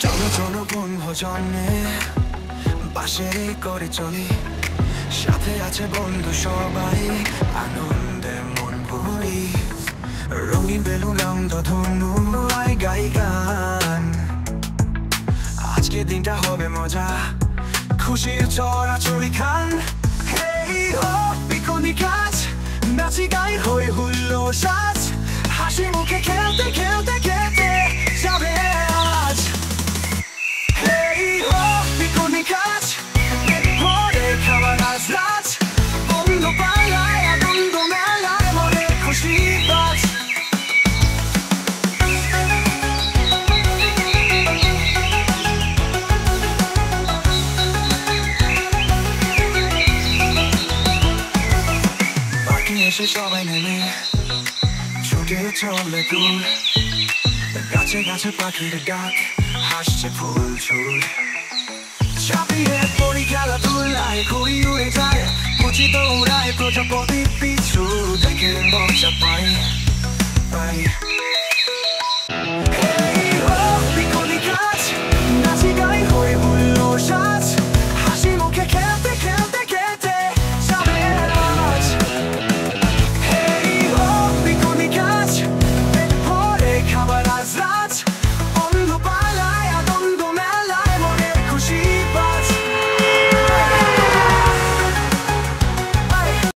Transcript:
চলো চলো বনভোজনে পাশে করে চলি, সাথে আছে বন্ধু সবাই, আনন্দে মন ভরি। রঙিন বেলুন ধনু গাই গান, আজকে দিনটা হবে মজা, খুশির চড়াচড়ি খান। হেই হো পিকনিক কাজ, নাচি গাই হই হুল্লো সাজ, হাসি মুখে খেলতে খেলতে খেলতে যাবে আজ। হেই হো পিকনিক কাজ, ভরে খাবার আজ রাজ, বন্ধু পাল্লায় আনন্দ মেলায় মনে খুশি বাজ। এসে সবাই নেমে ছুটে চলে দূর, গাছে গাছে পাখির ডাক, হাসছে ফুল ঝুল। চাপিয়ে পড়ি খেলাধুলায়, ঘুড়ি উড়ে যায়, কুচি দৌড়ায়, প্রজাপতি পিছু